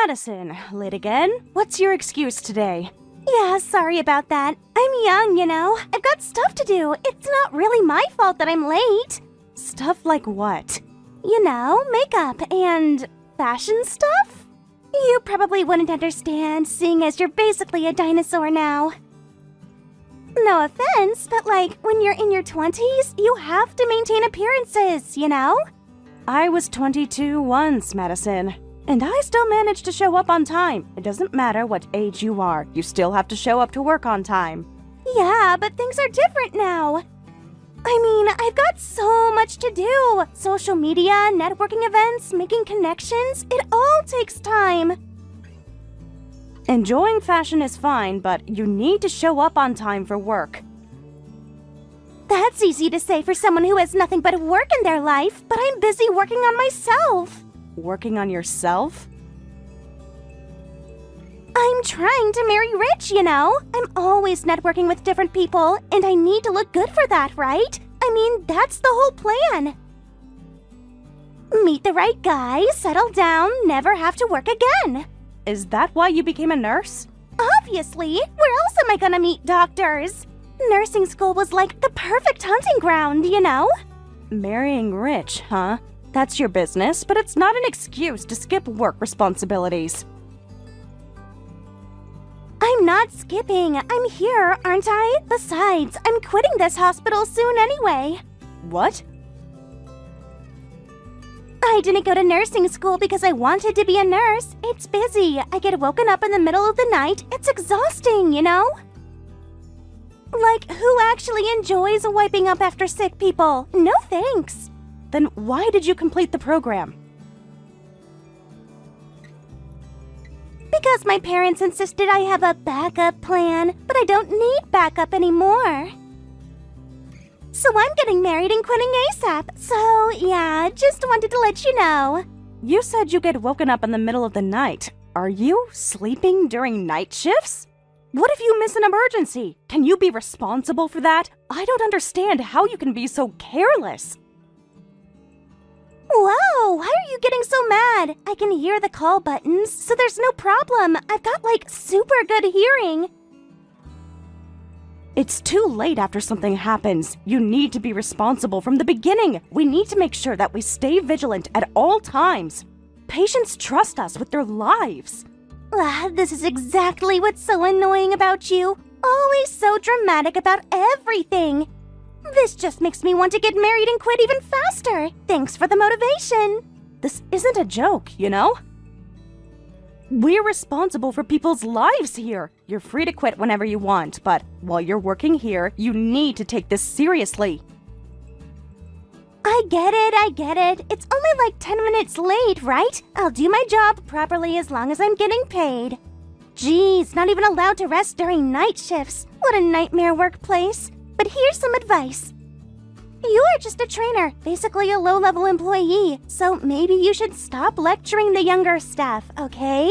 Madison, late again? What's your excuse today? Yeah, sorry about that. I'm young, you know. I've got stuff to do. It's not really my fault that I'm late. Stuff like what? You know, makeup and fashion stuff? You probably wouldn't understand, seeing as you're basically a dinosaur now. No offense, but when you're in your 20s, you have to maintain appearances, you know? I was 22 once, Madison. And I still managed to show up on time. It doesn't matter what age you are, you still have to show up to work on time. Yeah, but things are different now. I mean, I've got so much to do. Social media, networking events, making connections, it all takes time. Enjoying fashion is fine, but you need to show up on time for work. That's easy to say for someone who has nothing but work in their life, but I'm busy working on myself. Working on yourself? I'm trying to marry rich, you know? I'm always networking with different people, and I need to look good for that, right? I mean, that's the whole plan. Meet the right guy, settle down, never have to work again. Is that why you became a nurse? Obviously! Where else am I gonna meet doctors? Nursing school was like the perfect hunting ground, you know? Marrying rich, huh? That's your business, but it's not an excuse to skip work responsibilities. I'm not skipping. I'm here, aren't I? Besides, I'm quitting this hospital soon anyway. What? I didn't go to nursing school because I wanted to be a nurse. It's busy. I get woken up in the middle of the night. It's exhausting, you know? Who actually enjoys wiping up after sick people? No thanks. Then why did you complete the program? Because my parents insisted I have a backup plan, but I don't need backup anymore. So I'm getting married and quitting ASAP. So, yeah, just wanted to let you know. You said you get woken up in the middle of the night. Are you sleeping during night shifts? What if you miss an emergency? Can you be responsible for that? I don't understand how you can be so careless. Whoa, why are you getting so mad? I can hear the call buttons, so there's no problem. I've got super good hearing. It's too late after something happens. You need to be responsible from the beginning. We need to make sure that we stay vigilant at all times. Patients trust us with their lives. This is exactly what's so annoying about you. Always so dramatic about everything. This just makes me want to get married and quit even faster. Thanks for the motivation. This isn't a joke, you know? We're responsible for people's lives here. You're free to quit whenever you want, but while you're working here, you need to take this seriously. I get it. It's only 10 minutes late, right? I'll do my job properly as long as I'm getting paid. Geez, not even allowed to rest during night shifts. What a nightmare workplace. But here's some advice. You are just a trainer, basically a low-level employee, so maybe you should stop lecturing the younger staff, okay?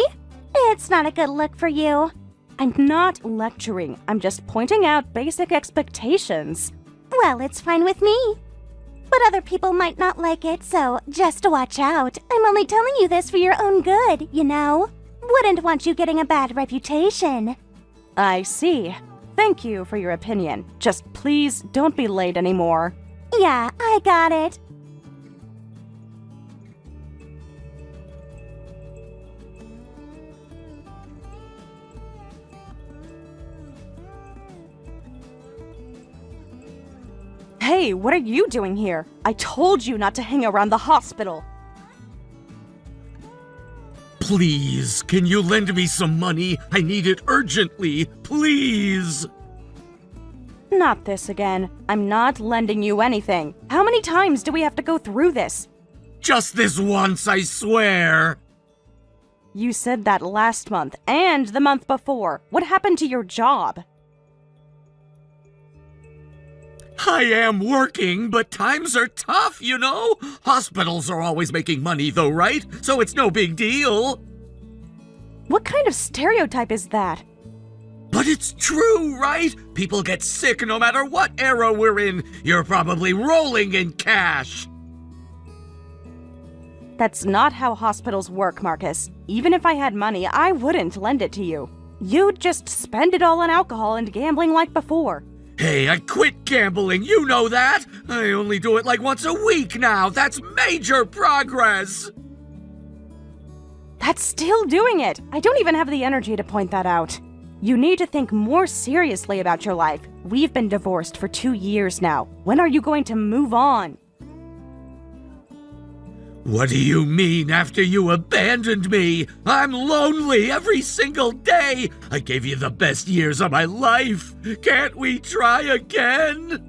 It's not a good look for you. I'm not lecturing. I'm just pointing out basic expectations. Well, it's fine with me. But other people might not like it, so just watch out. I'm only telling you this for your own good, you know? Wouldn't want you getting a bad reputation. I see. Thank you for your opinion. Just please don't be late anymore. Yeah, I got it. Hey, what are you doing here? I told you not to hang around the hospital. Please, can you lend me some money? I need it urgently, please! Not this again. I'm not lending you anything. How many times do we have to go through this? Just this once, I swear! You said that last month and the month before. What happened to your job? I am working, but times are tough, you know? Hospitals are always making money though, right? So it's no big deal. What kind of stereotype is that? But it's true, right? People get sick no matter what era we're in. You're probably rolling in cash. That's not how hospitals work, Marcus. Even if I had money, I wouldn't lend it to you. You'd just spend it all on alcohol and gambling like before. Hey, I quit gambling, you know that! I only do it like once a week now. That's major progress! That's still doing it. I don't even have the energy to point that out. You need to think more seriously about your life. We've been divorced for 2 years now. When are you going to move on? What do you mean after you abandoned me? I'm lonely every single day. I gave you the best years of my life. Can't we try again?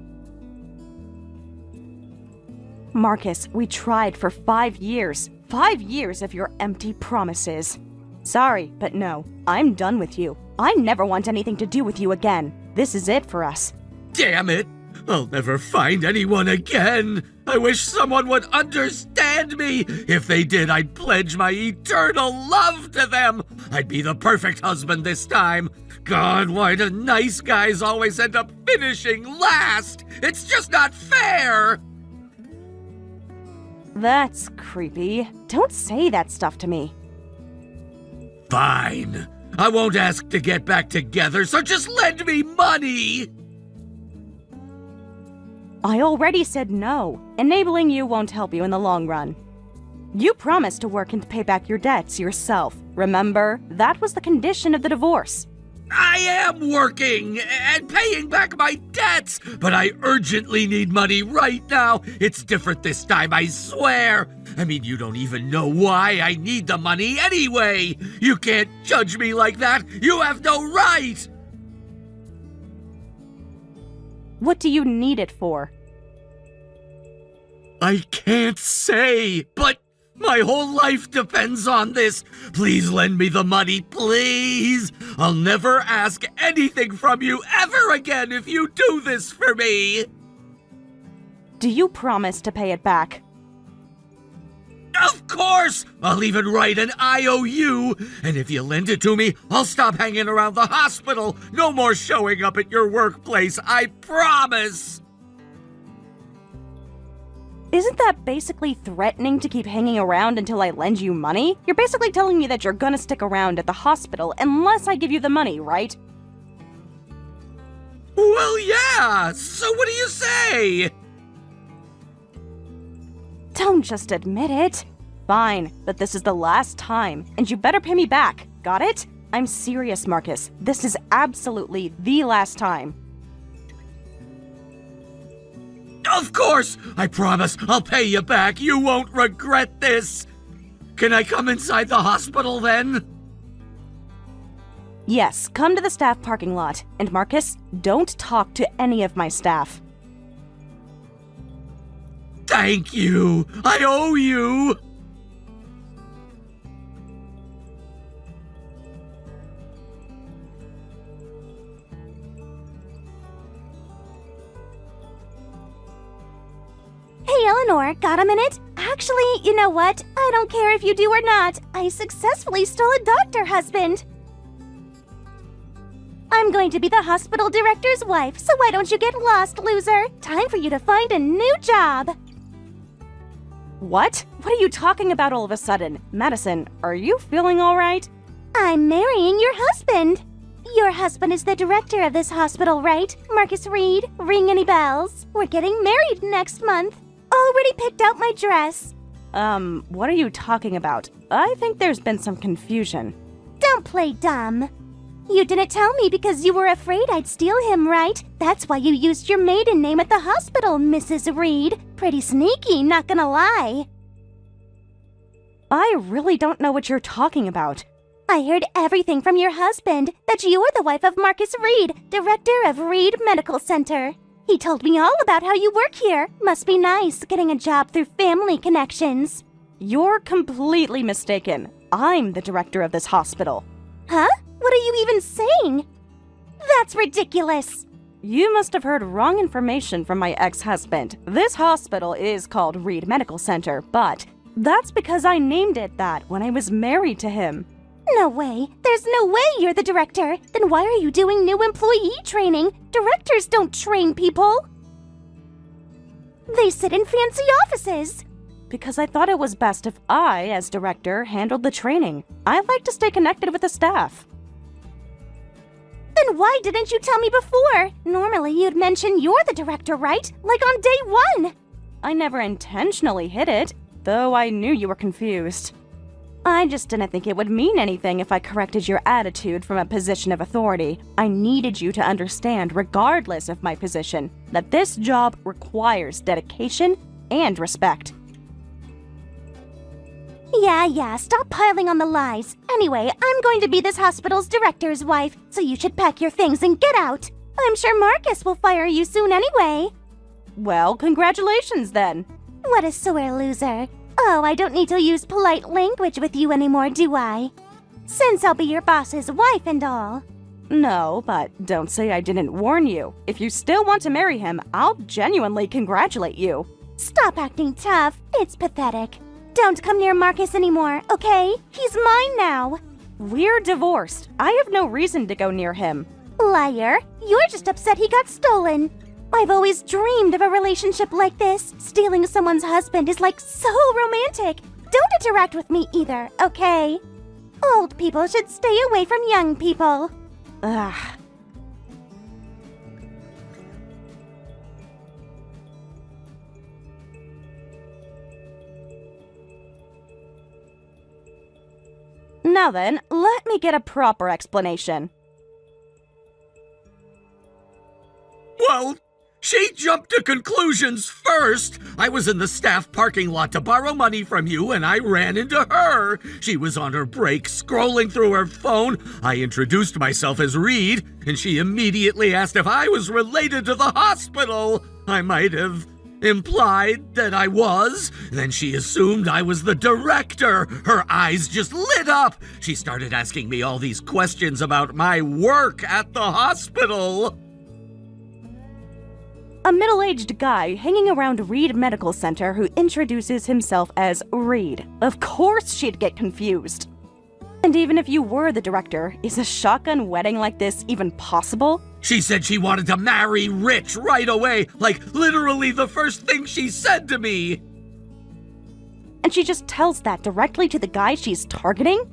Marcus, we tried for 5 years. 5 years of your empty promises. Sorry, but no. I'm done with you. I never want anything to do with you again. This is it for us. Damn it! I'll never find anyone again. I wish someone would understand me. If they did, I'd pledge my eternal love to them. I'd be the perfect husband this time. God, why do nice guys always end up finishing last? It's just not fair. That's creepy. Don't say that stuff to me. Fine. I won't ask to get back together, so just lend me money. I already said no. Enabling you won't help you in the long run. You promised to work and pay back your debts yourself. Remember? That was the condition of the divorce. I am working and paying back my debts, but I urgently need money right now. It's different this time, I swear. I mean, you don't even know why I need the money anyway. You can't judge me like that. You have no right. What do you need it for? I can't say, but my whole life depends on this. Please lend me the money, please. I'll never ask anything from you ever again if you do this for me. Do you promise to pay it back? Of course! I'll even write an IOU. And if you lend it to me, I'll stop hanging around the hospital. No more showing up at your workplace, I promise. Isn't that basically threatening to keep hanging around until I lend you money? You're basically telling me that you're gonna stick around at the hospital unless I give you the money, right? Well, yeah. So what do you say? Don't just admit it. Fine, but this is the last time, and you better pay me back. Got it? I'm serious, Marcus. This is absolutely the last time. Of course! I promise I'll pay you back. You won't regret this. Can I come inside the hospital then? Yes, come to the staff parking lot. And Marcus, don't talk to any of my staff. Thank you. I owe you. Hey, Eleanor, got a minute? Actually, you know what? I don't care if you do or not. I successfully stole a doctor husband. I'm going to be the hospital director's wife, so why don't you get lost, loser? Time for you to find a new job. What? What are you talking about all of a sudden? Madison, are you feeling all right? I'm marrying your husband. Your husband is the director of this hospital, right? Marcus Reed, ring any bells? We're getting married next month. Already picked out my dress. What are you talking about? I think there's been some confusion. Don't play dumb. You didn't tell me because you were afraid I'd steal him, right? That's why you used your maiden name at the hospital, Mrs. Reed. Pretty sneaky, not gonna lie. I really don't know what you're talking about. I heard everything from your husband, that you are the wife of Marcus Reed, director of Reed Medical Center. He told me all about how you work here. Must be nice getting a job through family connections. You're completely mistaken. I'm the director of this hospital. Huh? What are you even saying? That's ridiculous. You must have heard wrong information from my ex-husband. This hospital is called Reed Medical Center, but that's because I named it that when I was married to him. No way. There's no way you're the director. Then why are you doing new employee training? Directors don't train people. They sit in fancy offices. because I thought it was best if I, as director, handled the training. I like to stay connected with the staff. Then why didn't you tell me before? Normally you'd mention you're the director, right? Like on day one. I never intentionally hid it, though I knew you were confused. I just didn't think it would mean anything if I corrected your attitude from a position of authority. I needed you to understand, regardless of my position, that this job requires dedication and respect. Yeah, stop piling on the lies. Anyway, I'm going to be this hospital's director's wife, so you should pack your things and get out. I'm sure Marcus will fire you soon anyway. Well, congratulations then. What a sore loser. Oh, I don't need to use polite language with you anymore, do I? Since I'll be your boss's wife and all. No, but don't say I didn't warn you. If you still want to marry him, I'll genuinely congratulate you. Stop acting tough. It's pathetic. Don't come near Marcus anymore, okay? He's mine now. We're divorced. I have no reason to go near him. Liar. You're just upset he got stolen. I've always dreamed of a relationship like this. Stealing someone's husband is like so romantic. Don't interact with me either, okay? Old people should stay away from young people. Ugh. Now then, let me get a proper explanation. Well, she jumped to conclusions first. I was in the staff parking lot to borrow money from you, and I ran into her. She was on her break, scrolling through her phone. I introduced myself as Reed, and she immediately asked if I was related to the hospital. I might have implied that I was. Then she assumed I was the director. Her eyes just lit up. She started asking me all these questions about my work at the hospital. A middle-aged guy hanging around Reed Medical Center who introduces himself as Reed. Of course she'd get confused. And even if you were the director, is a shotgun wedding like this even possible? She said she wanted to marry Rich right away, like literally the first thing she said to me. And she just tells that directly to the guy she's targeting?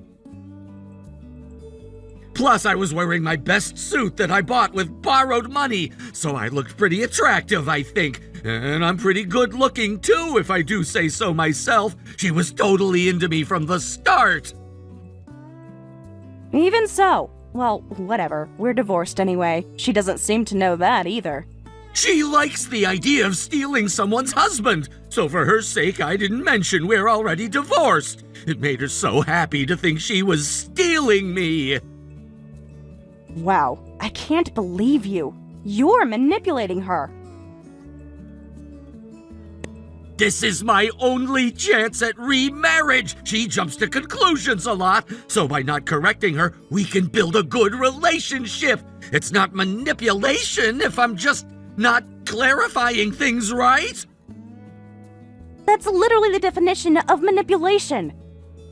Plus, I was wearing my best suit that I bought with borrowed money, so I looked pretty attractive, I think. And I'm pretty good looking too, if I do say so myself. She was totally into me from the start. Even so. Well, whatever. We're divorced anyway. She doesn't seem to know that either. She likes the idea of stealing someone's husband, so for her sake, I didn't mention we're already divorced. It made her so happy to think she was stealing me. Wow, I can't believe you. You're manipulating her. This is my only chance at remarriage. She jumps to conclusions a lot, so by not correcting her, we can build a good relationship. It's not manipulation if I'm just not clarifying things right. That's literally the definition of manipulation.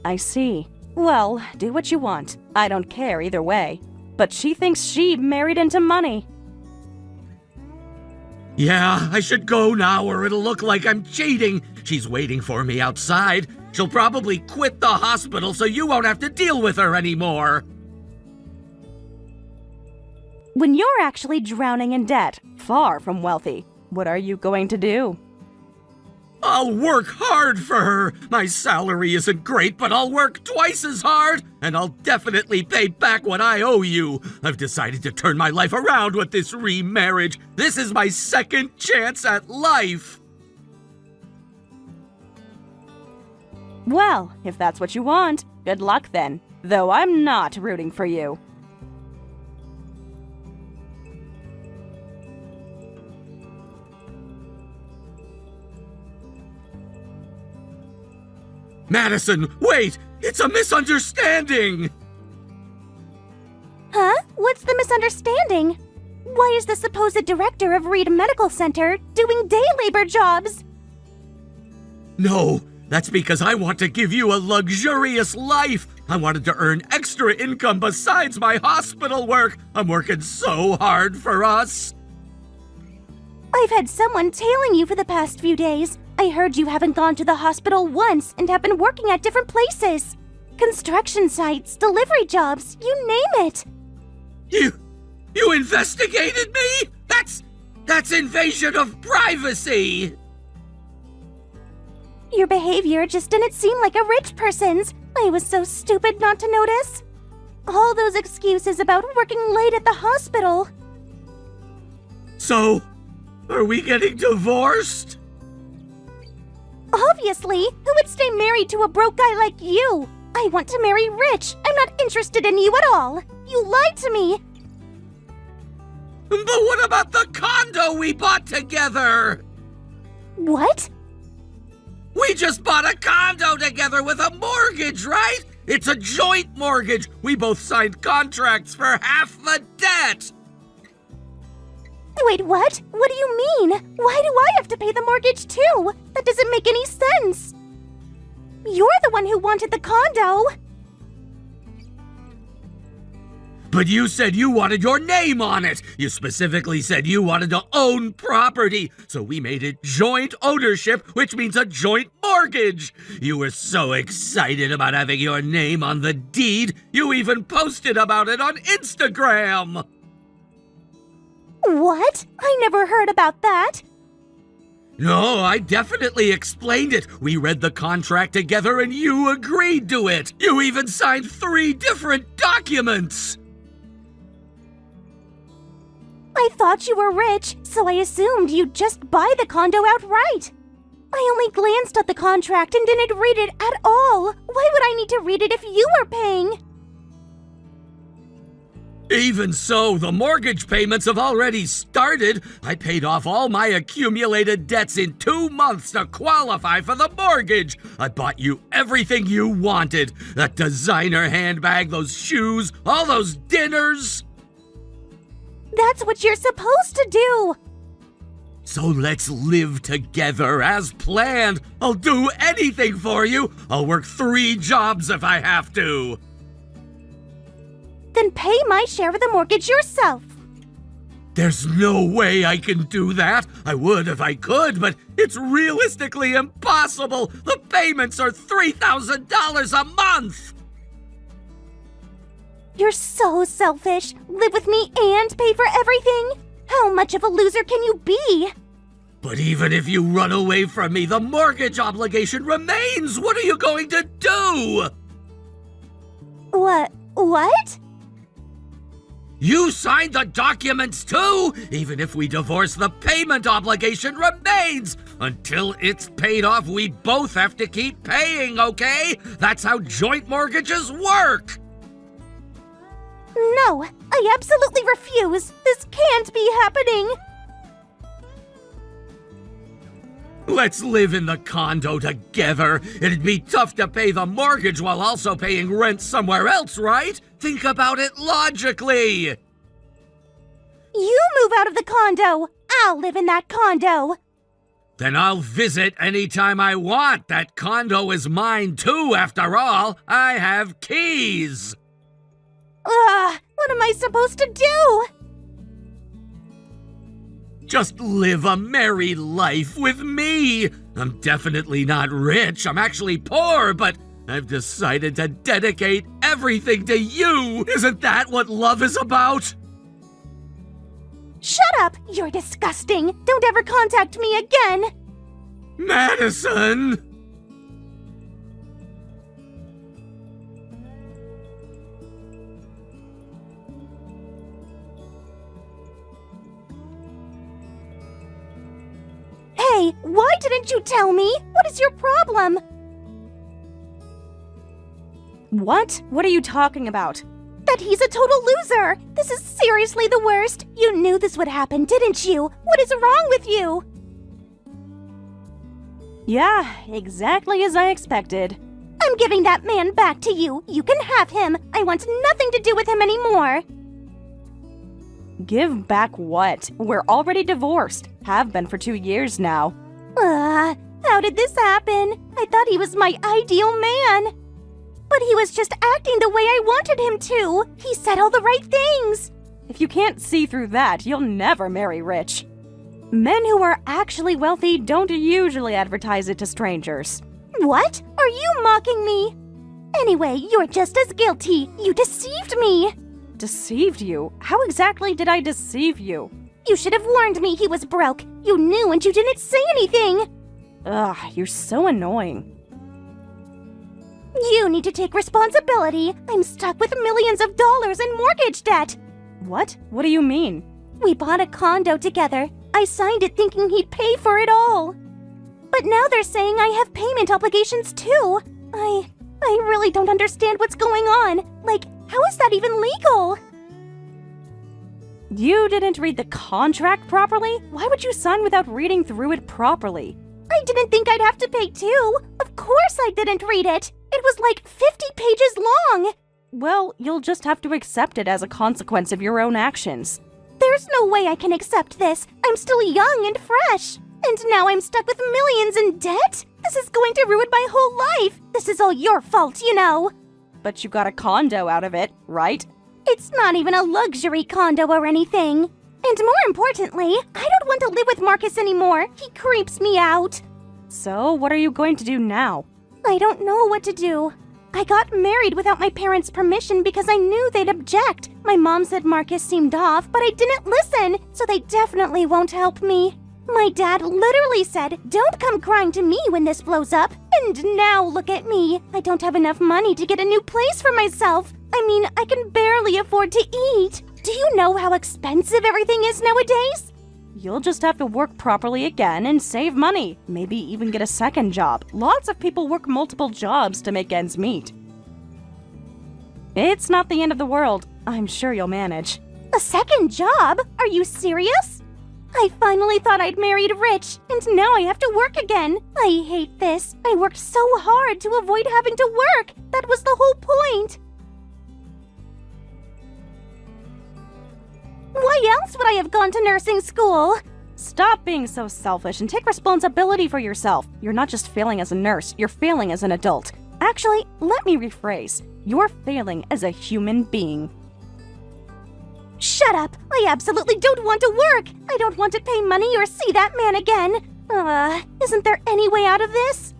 I see. Well, do what you want. I don't care either way. But she thinks she married into money. Yeah, I should go now or it'll look like I'm cheating. She's waiting for me outside. She'll probably quit the hospital so you won't have to deal with her anymore. When you're actually drowning in debt, far from wealthy, what are you going to do? I'll work hard for her. My salary isn't great, but I'll work twice as hard, and I'll definitely pay back what I owe you. I've decided to turn my life around with this remarriage. This is my second chance at life. Well, if that's what you want, good luck then. Though I'm not rooting for you. Madison, wait! It's a misunderstanding! Huh? What's the misunderstanding? Why is the supposed director of Reed Medical Center doing day labor jobs? No, that's because I want to give you a luxurious life. I wanted to earn extra income besides my hospital work. I'm working so hard for us. I've had someone tailing you for the past few days. I heard you haven't gone to the hospital once and have been working at different places. Construction sites, delivery jobs, you name it. You investigated me? That's invasion of privacy! Your behavior just didn't seem like a rich person's. I was so stupid not to notice. All those excuses about working late at the hospital. So, are we getting divorced? Obviously, who would stay married to a broke guy like you? I want to marry rich. I'm not interested in you at all. You lied to me. But what about the condo we bought together? What? We just bought a condo together with a mortgage, right? It's a joint mortgage. We both signed contracts for half the debt. Wait, what? What do you mean? Why do I have to pay the mortgage too? That doesn't make any sense. You're the one who wanted the condo. But you said you wanted your name on it. You specifically said you wanted to own property. So we made it joint ownership, which means a joint mortgage. You were so excited about having your name on the deed, you even posted about it on Instagram. What? I never heard about that. No, I definitely explained it. We read the contract together and you agreed to it. You even signed 3 different documents. I thought you were rich, so I assumed you'd just buy the condo outright. I only glanced at the contract and didn't read it at all. Why would I need to read it if you were paying? Even so, the mortgage payments have already started. I paid off all my accumulated debts in 2 months to qualify for the mortgage. I bought you everything you wanted. That designer handbag, those shoes, all those dinners. That's what you're supposed to do. So let's live together as planned. I'll do anything for you. I'll work 3 jobs if I have to. Then pay my share of the mortgage yourself. There's no way I can do that. I would if I could, but it's realistically impossible. The payments are $3,000 a month. You're so selfish. Live with me and pay for everything? How much of a loser can you be? But even if you run away from me, the mortgage obligation remains. What are you going to do? What? You signed the documents too! Even if we divorce, the payment obligation remains! Until it's paid off, we both have to keep paying, okay? That's how joint mortgages work! No, I absolutely refuse. This can't be happening. Let's live in the condo together. It'd be tough to pay the mortgage while also paying rent somewhere else, right? Think about it logically. You move out of the condo. I'll live in that condo. Then I'll visit anytime I want. That condo is mine too, after all. I have keys. What am I supposed to do? Just live a merry life with me. I'm definitely not rich. I'm actually poor, but I've decided to dedicate everything to you. Isn't that what love is about? Shut up! You're disgusting. Don't ever contact me again. Madison! Hey, why didn't you tell me? What is your problem? What? What are you talking about? That he's a total loser. This is seriously the worst. You knew this would happen, didn't you? What is wrong with you? Yeah, exactly as I expected. I'm giving that man back to you. You can have him. I want nothing to do with him anymore. Give back what? We're already divorced. Have been for 2 years now. How did this happen? I thought he was my ideal man. But he was just acting the way I wanted him to. He said all the right things. If you can't see through that, you'll never marry Rich. Men who are actually wealthy don't usually advertise it to strangers. What? Are you mocking me? Anyway, you're just as guilty. You deceived me. Deceived you? How exactly did I deceive you? You should have warned me he was broke. You knew and you didn't say anything. Ugh, you're so annoying. You need to take responsibility. I'm stuck with millions of dollars in mortgage debt. What? What do you mean? We bought a condo together. I signed it thinking he'd pay for it all. But now they're saying I have payment obligations too. I really don't understand what's going on. Like, how is that even legal? You didn't read the contract properly? Why would you sign without reading through it properly? I didn't think I'd have to pay too. Of course I didn't read it. It was like 50 pages long. Well, you'll just have to accept it as a consequence of your own actions. There's no way I can accept this. I'm still young and fresh. And now I'm stuck with millions in debt? This is going to ruin my whole life. This is all your fault, you know. But you got a condo out of it, right? It's not even a luxury condo or anything. And more importantly, I don't want to live with Marcus anymore. He creeps me out. So, what are you going to do now? I don't know what to do. I got married without my parents' permission because I knew they'd object. My mom said Marcus seemed off, but I didn't listen, so they definitely won't help me. My dad literally said, "Don't come crying to me when this blows up." And now look at me. I don't have enough money to get a new place for myself. I mean, I can barely afford to eat. Do you know how expensive everything is nowadays? You'll just have to work properly again and save money. Maybe even get a second job. Lots of people work multiple jobs to make ends meet. It's not the end of the world. I'm sure you'll manage. A second job? Are you serious? I finally thought I'd married rich, and now I have to work again. I hate this. I worked so hard to avoid having to work. That was the whole point. Why else would I have gone to nursing school? Stop being so selfish and take responsibility for yourself. You're not just failing as a nurse, you're failing as an adult. Actually, let me rephrase. You're failing as a human being. Shut up! I absolutely don't want to work! I don't want to pay money or see that man again! Isn't there any way out of this?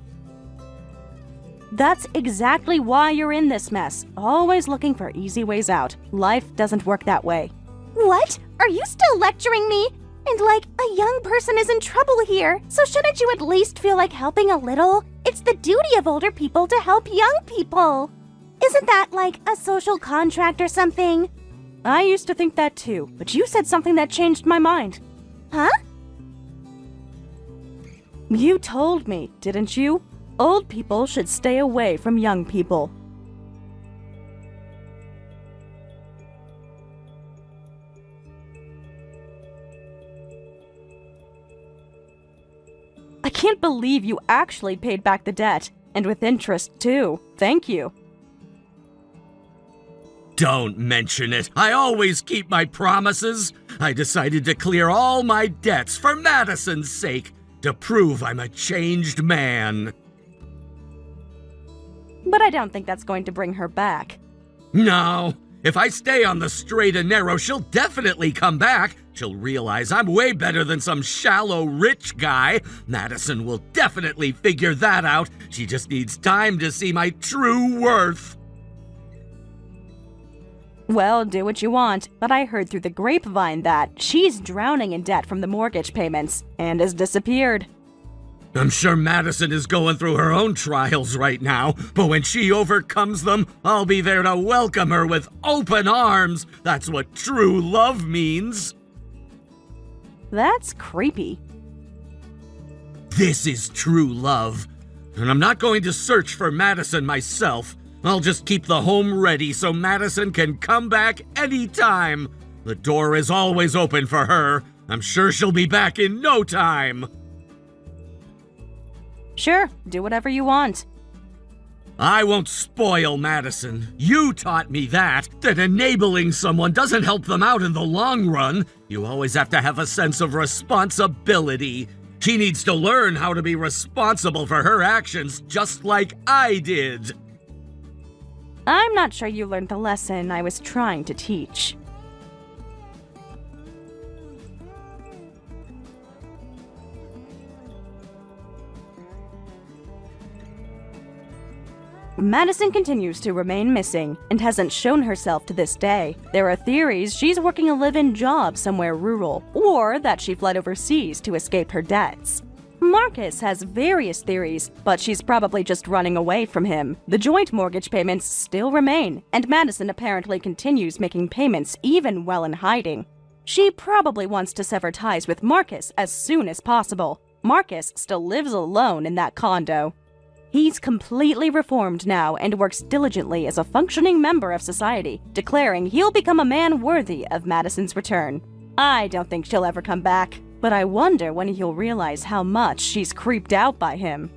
That's exactly why you're in this mess. Always looking for easy ways out. Life doesn't work that way. What? Are you still lecturing me? And like, a young person is in trouble here, so shouldn't you at least feel like helping a little? It's the duty of older people to help young people. Isn't that like a social contract or something? I used to think that too, but you said something that changed my mind. Huh? You told me, didn't you? Old people should stay away from young people. I can't believe you actually paid back the debt, and with interest too. Thank you. Don't mention it. I always keep my promises. I decided to clear all my debts for Madison's sake, to prove I'm a changed man. But I don't think that's going to bring her back. No. If I stay on the straight and narrow, she'll definitely come back. She'll realize I'm way better than some shallow rich guy. Madison will definitely figure that out. She just needs time to see my true worth. Well, do what you want, but I heard through the grapevine that she's drowning in debt from the mortgage payments and has disappeared. I'm sure Madison is going through her own trials right now, but when she overcomes them, I'll be there to welcome her with open arms. That's what true love means. That's creepy. This is true love, and I'm not going to search for Madison myself. I'll just keep the home ready so Madison can come back anytime. The door is always open for her. I'm sure she'll be back in no time. Sure, do whatever you want. I won't spoil Madison. You taught me that enabling someone doesn't help them out in the long run. You always have to have a sense of responsibility. She needs to learn how to be responsible for her actions just like I did. I'm not sure you learned the lesson I was trying to teach. Madison continues to remain missing and hasn't shown herself to this day. There are theories she's working a live-in job somewhere rural, or that she fled overseas to escape her debts. Marcus has various theories, but she's probably just running away from him. The joint mortgage payments still remain, and Madison apparently continues making payments even while in hiding. She probably wants to sever ties with Marcus as soon as possible. Marcus still lives alone in that condo. He's completely reformed now and works diligently as a functioning member of society, declaring he'll become a man worthy of Madison's return. I don't think she'll ever come back, but I wonder when he'll realize how much she's creeped out by him.